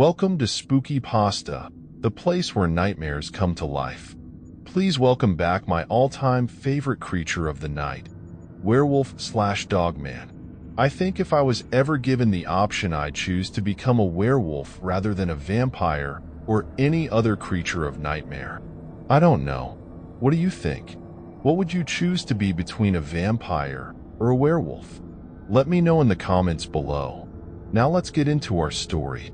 Welcome to Spookypasta, the place where nightmares come to life. Please welcome back my all-time favorite creature of the night, werewolf/dogman. I think if I was ever given the option, I'd choose to become a werewolf rather than a vampire or any other creature of nightmare. I don't know. What do you think? What would you choose to be between a vampire or a werewolf? Let me know in the comments below. Now let's get into our story.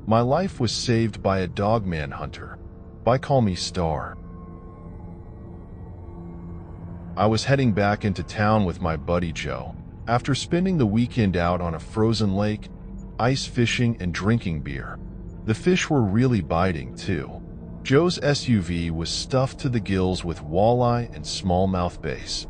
My life was saved by a dogman hunter. Call me Star. I was heading back into town with my buddy Joe, after spending the weekend out on a frozen lake, ice fishing and drinking beer. The fish were really biting too. Joe's SUV was stuffed to the gills with walleye and smallmouth bass.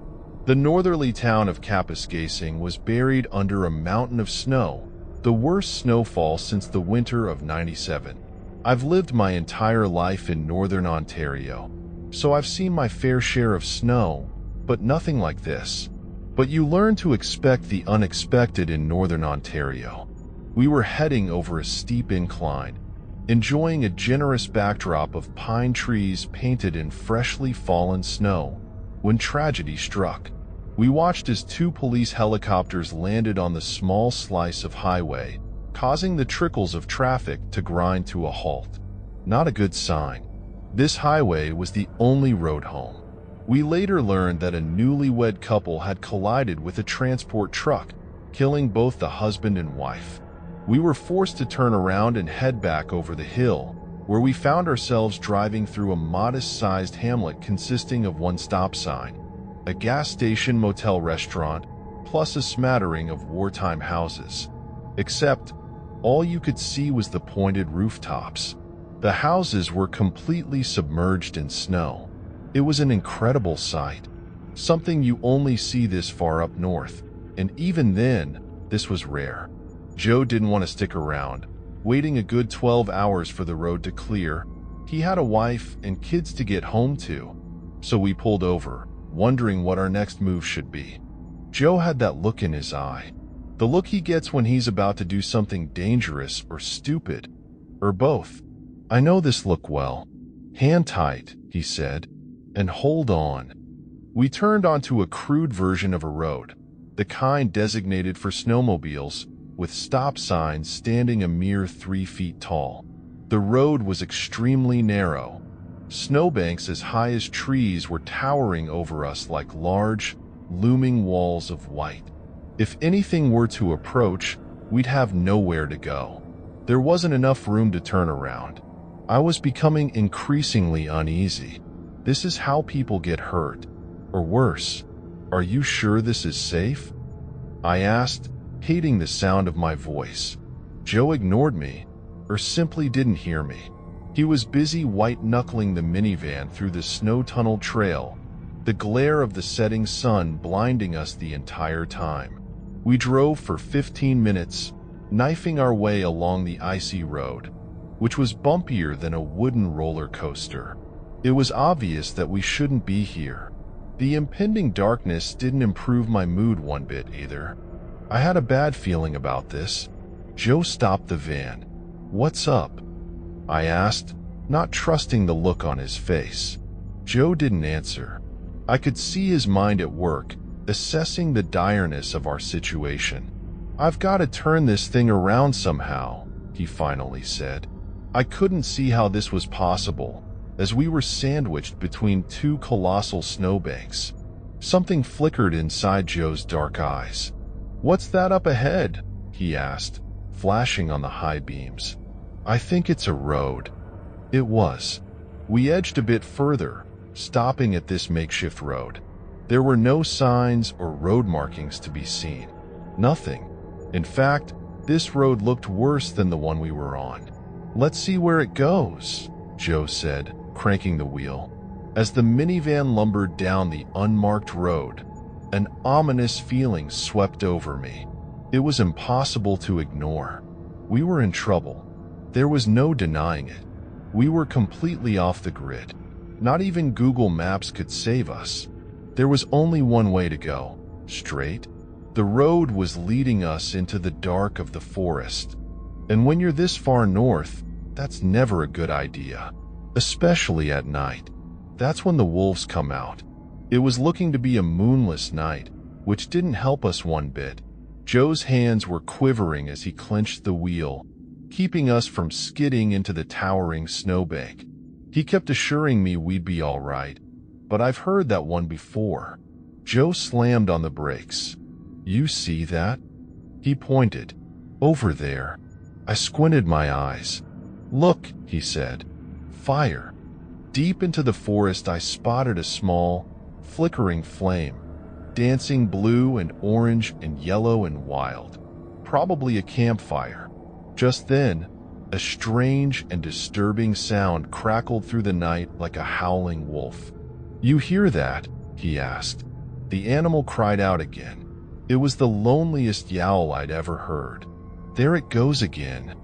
The northerly town of Kapuskasing was buried under a mountain of snow, the worst snowfall since the winter of '97. I've lived my entire life in northern Ontario, so I've seen my fair share of snow, but nothing like this. But you learn to expect the unexpected in northern Ontario. We were heading over a steep incline, enjoying a generous backdrop of pine trees painted in freshly fallen snow, when tragedy struck. We watched as two police helicopters landed on the small slice of highway, causing the trickles of traffic to grind to a halt. Not a good sign. This highway was the only road home. We later learned that a newlywed couple had collided with a transport truck, killing both the husband and wife. We were forced to turn around and head back over the hill, where we found ourselves driving through a modest-sized hamlet consisting of one stop sign, a gas station, motel, restaurant, plus a smattering of wartime houses. Except, all you could see was the pointed rooftops. The houses were completely submerged in snow. It was an incredible sight, something you only see this far up north, and even then, this was rare. Joe didn't want to stick around, waiting a good 12 hours for the road to clear. He had a wife and kids to get home to, so we pulled over, wondering what our next move should be. Joe had that look in his eye, the look he gets when he's about to do something dangerous or stupid, or both. I know this look well. Hand tight, he said, and hold on. We turned onto a crude version of a road, the kind designated for snowmobiles, with stop signs standing a mere 3 feet tall. The road was extremely narrow. Snowbanks as high as trees were towering over us like large, looming walls of white. If anything were to approach, we'd have nowhere to go. There wasn't enough room to turn around. I was becoming increasingly uneasy. This is how people get hurt. Or worse. Are you sure this is safe? I asked, hating the sound of my voice. Joe ignored me, or simply didn't hear me. He was busy white-knuckling the minivan through the snow-tunneled trail, the glare of the setting sun blinding us the entire time. We drove for 15 minutes, knifing our way along the icy road, which was bumpier than a wooden roller coaster. It was obvious that we shouldn't be here. The impending darkness didn't improve my mood one bit either. I had a bad feeling about this. Joe stopped the van. "What's up?" I asked, not trusting the look on his face. Joe didn't answer. I could see his mind at work, assessing the direness of our situation. "I've got to turn this thing around somehow," he finally said. I couldn't see how this was possible, as we were sandwiched between two colossal snowbanks. Something flickered inside Joe's dark eyes. "What's that up ahead?" he asked, flashing on the high beams. "I think it's a road." It was. We edged a bit further, stopping at this makeshift road. There were no signs or road markings to be seen. Nothing. In fact, this road looked worse than the one we were on. "Let's see where it goes," Joe said, cranking the wheel. As the minivan lumbered down the unmarked road, an ominous feeling swept over me. It was impossible to ignore. We were in trouble. There was no denying it. We were completely off the grid. Not even Google Maps could save us. There was only one way to go, straight. The road was leading us into the dark of the forest. And when you're this far north, that's never a good idea, especially at night. That's when the wolves come out. It was looking to be a moonless night, which didn't help us one bit. Joe's hands were quivering as he clenched the wheel, keeping us from skidding into the towering snowbank. He kept assuring me we'd be all right, but I've heard that one before. Joe slammed on the brakes. "You see that?" He pointed. "Over there." I squinted my eyes. "Look," he said. "Fire." Deep into the forest, I spotted a small, flickering flame, dancing blue and orange and yellow and wild. Probably a campfire. Just then, a strange and disturbing sound crackled through the night like a howling wolf. "You hear that?" he asked. The animal cried out again. It was the loneliest yowl I'd ever heard. "There it goes again."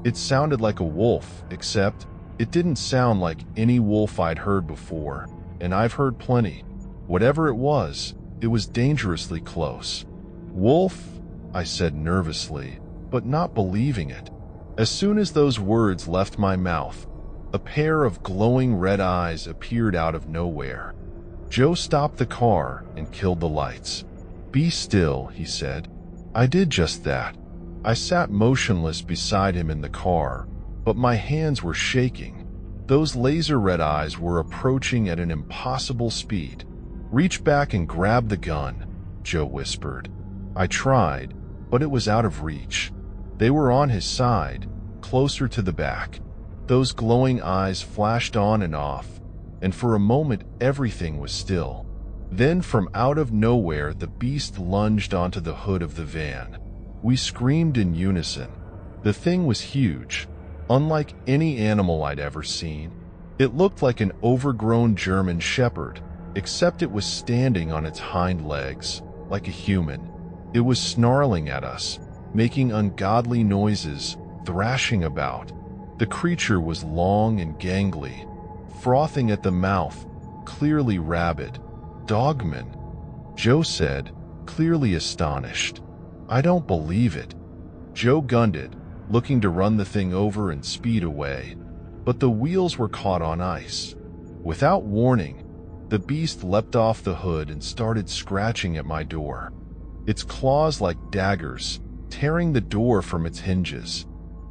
It sounded like a wolf, except it didn't sound like any wolf I'd heard before, and I've heard plenty. Whatever it was dangerously close. "Wolf?" I said nervously, but not believing it. As soon as those words left my mouth, a pair of glowing red eyes appeared out of nowhere. Joe stopped the car and killed the lights. "Be still," he said. I did just that. I sat motionless beside him in the car, but my hands were shaking. Those laser red eyes were approaching at an impossible speed. "Reach back and grab the gun," Joe whispered. I tried, but it was out of reach. They were on his side, closer to the back. Those glowing eyes flashed on and off, and for a moment everything was still. Then from out of nowhere the beast lunged onto the hood of the van. We screamed in unison. The thing was huge, unlike any animal I'd ever seen. It looked like an overgrown German shepherd, except it was standing on its hind legs, like a human. It was snarling at us, making ungodly noises, thrashing about. The creature was long and gangly, frothing at the mouth, clearly rabid. "Dogman," Joe said, clearly astonished. "I don't believe it." Joe gunned it, looking to run the thing over and speed away, but the wheels were caught on ice. Without warning, the beast leapt off the hood and started scratching at my door. Its claws like daggers, tearing the door from its hinges.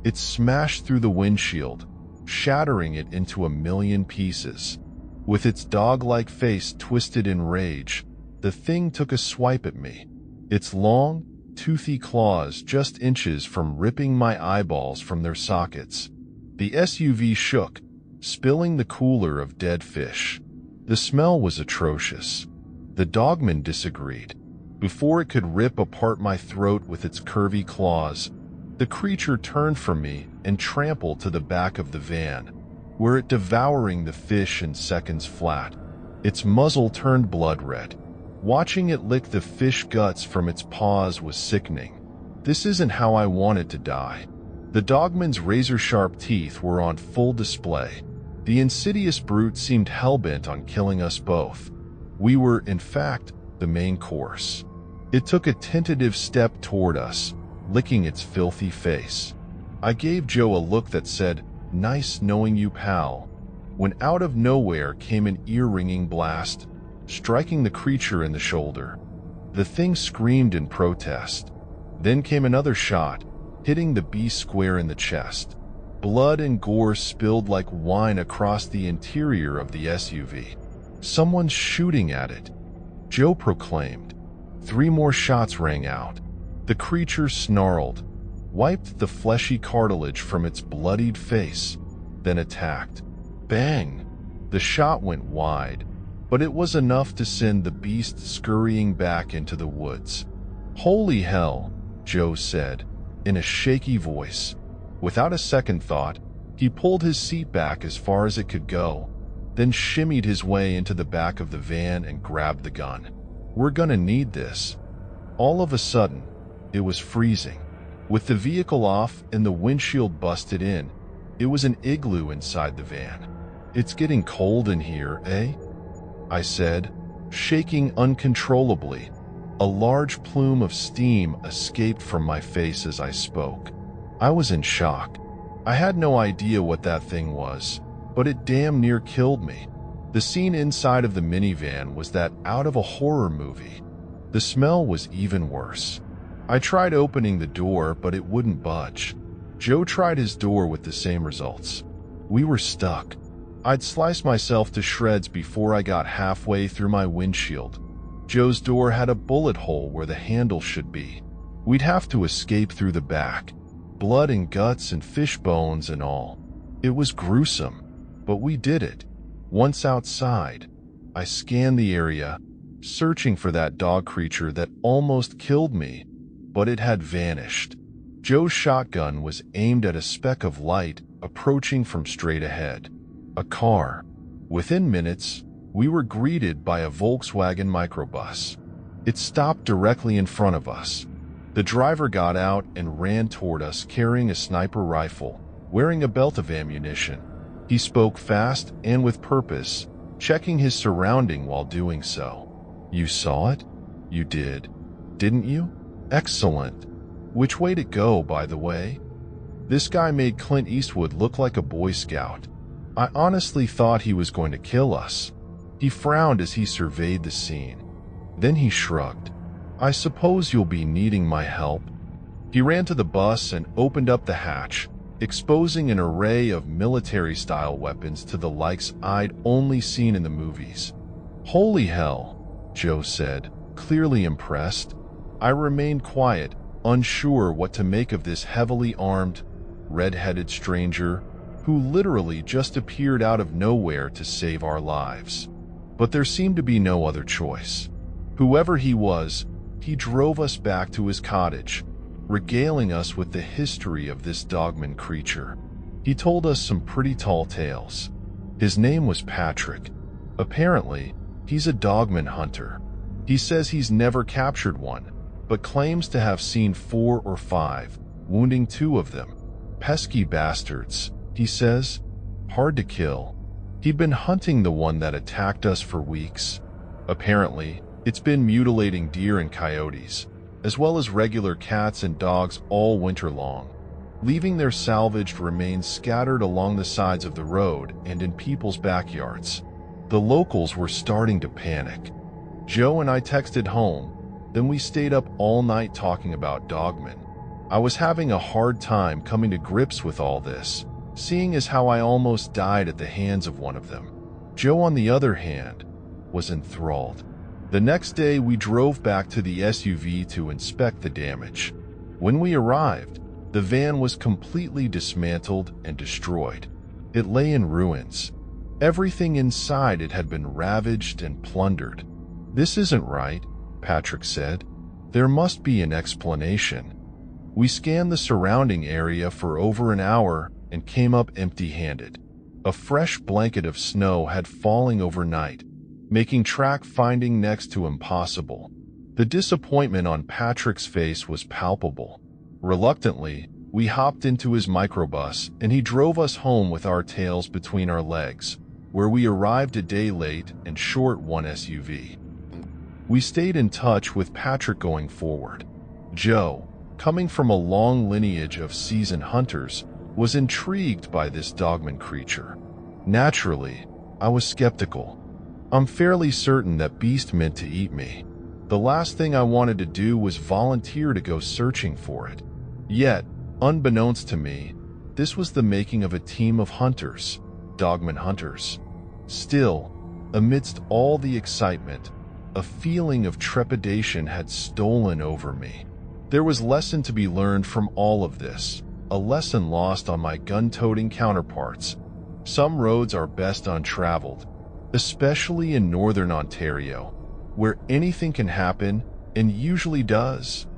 It smashed through the windshield, shattering it into a million pieces. With its dog-like face twisted in rage, the thing took a swipe at me. Its long, toothy claws just inches from ripping my eyeballs from their sockets. The SUV shook, spilling the cooler of dead fish. The smell was atrocious. The dogman disagreed. Before it could rip apart my throat with its curvy claws, the creature turned from me and trampled to the back of the van, where it devouring the fish in seconds flat. Its muzzle turned blood red. Watching it lick the fish guts from its paws was sickening. This isn't how I wanted to die. The dogman's razor-sharp teeth were on full display. The insidious brute seemed hell-bent on killing us both. We were, in fact, the main course. It took a tentative step toward us, licking its filthy face. I gave Joe a look that said, "Nice knowing you, pal," when out of nowhere came an ear-ringing blast, striking the creature in the shoulder. The thing screamed in protest. Then came another shot, hitting the beast square in the chest. Blood and gore spilled like wine across the interior of the SUV. "Someone's shooting at it," Joe proclaimed. 3 more shots rang out. The creature snarled, wiped the fleshy cartilage from its bloodied face, then attacked. Bang! The shot went wide, but it was enough to send the beast scurrying back into the woods. "Holy hell," Joe said, in a shaky voice. Without a second thought, he pulled his seat back as far as it could go, then shimmied his way into the back of the van and grabbed the gun. "We're gonna need this." All of a sudden, it was freezing. With the vehicle off and the windshield busted in, it was an igloo inside the van. "It's getting cold in here, eh?" I said, shaking uncontrollably. A large plume of steam escaped from my face as I spoke. I was in shock. I had no idea what that thing was, but it damn near killed me. The scene inside of the minivan was that out of a horror movie. The smell was even worse. I tried opening the door, but it wouldn't budge. Joe tried his door with the same results. We were stuck. I'd sliced myself to shreds before I got halfway through my windshield. Joe's door had a bullet hole where the handle should be. We'd have to escape through the back. Blood and guts and fish bones and all. It was gruesome, but we did it. Once outside, I scanned the area, searching for that dog creature that almost killed me, but it had vanished. Joe's shotgun was aimed at a speck of light approaching from straight ahead. A car. Within minutes, we were greeted by a Volkswagen microbus. It stopped directly in front of us. The driver got out and ran toward us carrying a sniper rifle, wearing a belt of ammunition. He spoke fast and with purpose, checking his surrounding while doing so. "You saw it? You did, didn't you? Excellent. Which way to go, by the way?" This guy made Clint Eastwood look like a Boy Scout. I honestly thought he was going to kill us. He frowned as he surveyed the scene. Then he shrugged. "I suppose you'll be needing my help." He ran to the bus and opened up the hatch, exposing an array of military-style weapons to the likes I'd only seen in the movies. "Holy hell," Joe said, clearly impressed. I remained quiet, unsure what to make of this heavily armed, red-headed stranger who literally just appeared out of nowhere to save our lives. But there seemed to be no other choice. Whoever he was, he drove us back to his cottage, regaling us with the history of this Dogman creature. He told us some pretty tall tales. His name was Patrick. Apparently, he's a Dogman hunter. He says he's never captured one, but claims to have seen 4 or 5, wounding 2 of them. Pesky bastards, he says. Hard to kill. He'd been hunting the one that attacked us for weeks. Apparently, it's been mutilating deer and coyotes, as well as regular cats and dogs all winter long, leaving their salvaged remains scattered along the sides of the road and in people's backyards. The locals were starting to panic. Joe and I texted home, then we stayed up all night talking about Dogman. I was having a hard time coming to grips with all this, seeing as how I almost died at the hands of one of them. Joe, on the other hand, was enthralled. The next day, we drove back to the SUV to inspect the damage. When we arrived, the van was completely dismantled and destroyed. It lay in ruins. Everything inside it had been ravaged and plundered. "This isn't right," Patrick said. "There must be an explanation." We scanned the surrounding area for over an hour and came up empty-handed. A fresh blanket of snow had fallen overnight, making track finding next to impossible. The disappointment on Patrick's face was palpable. Reluctantly, we hopped into his microbus and he drove us home with our tails between our legs, where we arrived a day late and short one SUV. We stayed in touch with Patrick going forward. Joe, coming from a long lineage of seasoned hunters, was intrigued by this Dogman creature. Naturally, I was skeptical. I'm fairly certain that beast meant to eat me. The last thing I wanted to do was volunteer to go searching for it. Yet, unbeknownst to me, this was the making of a team of hunters, Dogman hunters. Still, amidst all the excitement, a feeling of trepidation had stolen over me. There was lesson to be learned from all of this, a lesson lost on my gun-toting counterparts. Some roads are best untraveled, especially in northern Ontario, where anything can happen and usually does.